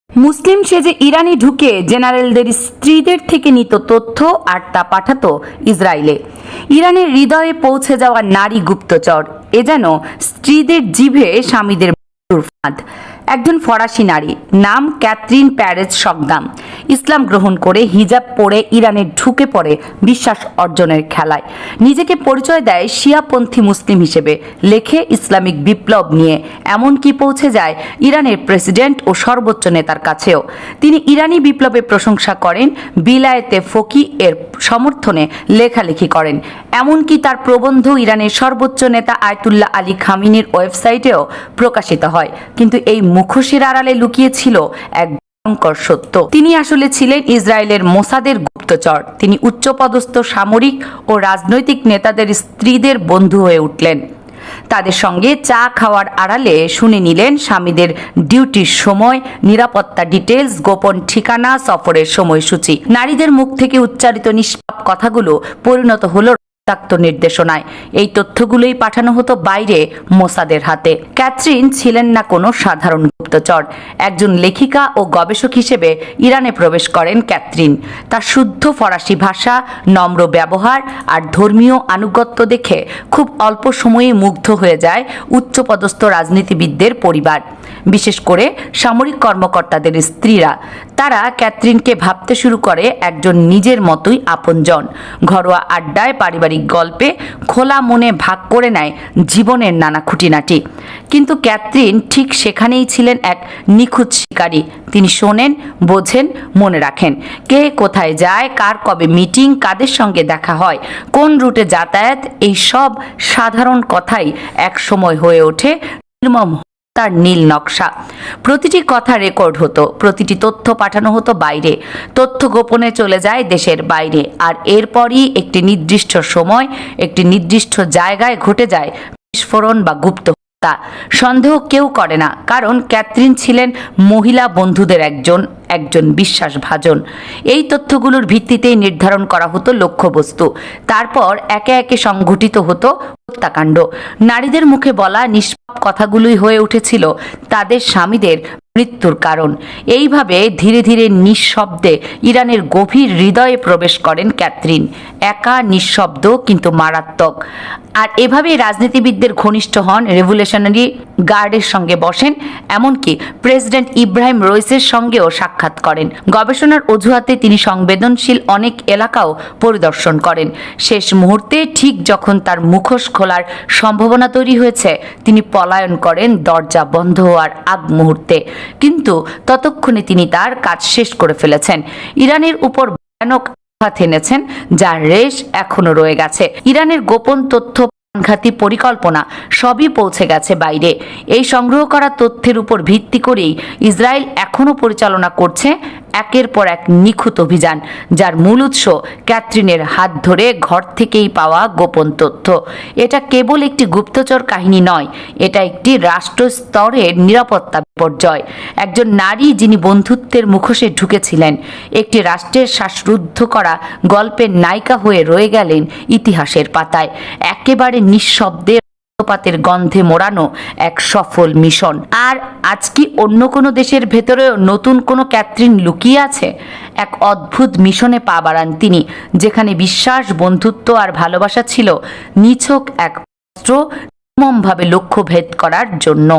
মুসলিম সেজে ইরানি ঢুকে জেনারেলদের স্ত্রীদের থেকে নিত তথ্য আর তা পাঠাতো ইসরায়েলে। ইরানের হৃদয়ে পৌঁছে যাওয়া নারী গুপ্তচর, এ যেন স্ত্রীদের জিভে স্বামীদের ফাঁদ। একজন ফরাসি নারী, নাম ক্যাথরিন প্যারেজ সকদাম, ইসলাম গ্রহণ করে হিজাব পরে ইরানে ঢুকে পড়ে বিশ্বাস অর্জনের খেলায়। নিজেকে পরিচয় দেয় শিয়াপন্থী মুসলিম হিসেবে, লেখে ইসলামিক বিপ্লব নিয়ে, এমনকি পৌঁছে যায় ইরানের প্রেসিডেন্ট ও সর্বোচ্চ নেতার কাছেও। তিনি ইরানি বিপ্লবের প্রশংসা করেন, বিলায়েতে ফকি এর সমর্থনে লেখালেখি করেন। এমনকি তার প্রবন্ধ ইরানের সর্বোচ্চ নেতা আয়াতুল্লাহ আলী খামিনির ওয়েবসাইটেও প্রকাশিত হয়। কিন্তু এই মুখোশের আড়ালে লুকিয়ে ছিল এক ভয়ঙ্কর সত্য। তিনি আসলে ছিলেন ইসরায়েলের মোসাদের গুপ্তচর। তিনি উচ্চপদস্থ সামরিক ও রাজনৈতিক নেতাদের স্ত্রীদের বন্ধু হয়ে উঠলেন। তাদের সঙ্গে চা খাওয়ার আড়ালে শুনে নিলেন স্বামীদের ডিউটির সময়, নিরাপত্তা ডিটেলস, গোপন ঠিকানা, সফরের সময়সূচি। নারীদের মুখ থেকে উচ্চারিত নিষ্পাপ কথাগুলো পরিণত হলো রক্তাক্ত নির্দেশনায়। এই তথ্যগুলোই পাঠানো হতো বাইরে মোসাদের হাতে। ক্যাথরিন ছিলেন না কোনো সাধারণ গুপ্তচর। একজন লেখিকা ও গবেষক হিসেবে ইরানে প্রবেশ করেন ক্যাথরিন। তার শুদ্ধ ফরাসি ভাষা, নম্র ব্যবহার আর ধর্মীয় আনুগত্য দেখে খুব অল্প সময়ে মুগ্ধ হয়ে যায় উচ্চপদস্থ রাজনীতিবিদদের পরিবার, বিশেষ করে সামরিক কর্মকর্তাদের স্ত্রীরা। তারা ক্যাথরিনকে ভাবতে শুরু করে একজন নিজের মতোই আপনজন। ঘরোয়া আড্ডায়, পারিবারিক গল্পে খোলা মনে ভাগ করে নেয় জীবনের নানা খুঁটিনাটি। কিন্তু ক্যাথরিন ঠিক সেখানেই ছিলেন এক নিখুঁত শিকারী। তিনি শোনেন, বোঝেন, মনে রাখেন কে কোথায় যায়, কার কবে মিটিং, কাদের সঙ্গে দেখা হয়, কোন রুটে যাতায়াত। এই সব সাধারণ কথাই এক সময় হয়ে ওঠে নির্মম তার নীল নকশা। প্রতিটি কথা রেকর্ড হতো, প্রতিটি তথ্য পাঠানো হতো বাইরে। তথ্য গোপনে চলে যায় দেশের বাইরে, আর এরপরই একটি নির্দিষ্ট সময়, একটি নির্দিষ্ট জায়গায় ঘটে যায় বিস্ফোরণ বা গুপ্ত হত্যা। সন্দেহ কেউ করে না, কারণ ক্যাথরিন ছিলেন মহিলা বন্ধুদের একজন বিশ্বাসভাজন। এই তথ্যগুলোর ভিত্তিতেই নির্ধারণ করা হতো লক্ষ্যবস্তু। তারপর একে একে সংঘটিত হতো হত্যাকাণ্ড। নারীদের মুখে বলা নিষ্পাপ কথাগুলোই হয়ে উঠেছিল তাদের স্বামীদের মৃত্যুর কারণ। এইভাবে ধীরে ধীরে নিঃশব্দে ইরানের গভীর হৃদয়ে প্রবেশ করেন ক্যাথরিন, একা, নিঃশব্দ, কিন্তু মারাত্মক। আর এভাবেই রাজনীতিবিদদের ঘনিষ্ঠ হন, রেভলিউশনারি গার্ডের সঙ্গে বসেন, এমনকি প্রেসিডেন্ট ইব্রাহিম রইসের সঙ্গেও সাক্ষাৎ করেন। গবেষণার অজুহাতে তিনি সংবেদনশীল অনেক এলাকাও পরিদর্শন করেন। শেষ মুহূর্তে, ঠিক যখন তার মুখোশ খোলার সম্ভাবনা তৈরি হয়েছে, তিনি পলায়ন করেন দরজা বন্ধ হওয়ার আগ মুহূর্তে। কিন্তু ততক্ষণে তিনি তার কাজ শেষ করে ফেলেছেন। ইরানের উপর ভয়ানক আঘাত এনেছেন, যার রেশ এখনো রয়ে গেছে। ইরানের গোপন তথ্য, প্রাণঘাতী পরিকল্পনা সবই পৌঁছে গেছে বাইরে। এই সংগ্রহ করা তথ্যের উপর ভিত্তি করেই ইসরায়েল এখনো পরিচালনা করছে একের পর এক নিখুঁত অভিযান, যার মূল উৎস ক্যাথরিনের হাত ধরে ঘর থেকেই পাওয়া গোপন তথ্য। এটা কেবল একটি গুপ্তচর কাহিনী নয়, এটা একটি রাষ্ট্র স্তরের নিরাপত্তা বিপর্যয়। একজন নারী যিনি বন্ধুত্বের মুখোশে ঢুকেছিলেন, একটি রাষ্ট্রের শ্বাসরুদ্ধ করা গল্পের নায়িকা হয়ে রয়ে গেলেন ইতিহাসের পাতায়, একেবারে নিঃশব্দে পাতের গন্ধে মোড়ানো এক সফল মিশন। আর আজ কি অন্য কোনো দেশের ভেতরেও নতুন কোনো ক্যাথরিন লুকিয়ে আছে? এক অদ্ভুত মিশনে পা বাড়ান তিনি, যেখানে বিশ্বাস, বন্ধুত্ব আর ভালোবাসা ছিল নিছক এক অস্ত্র, নির্মমভাবে লক্ষ্য ভেদ করার জন্য।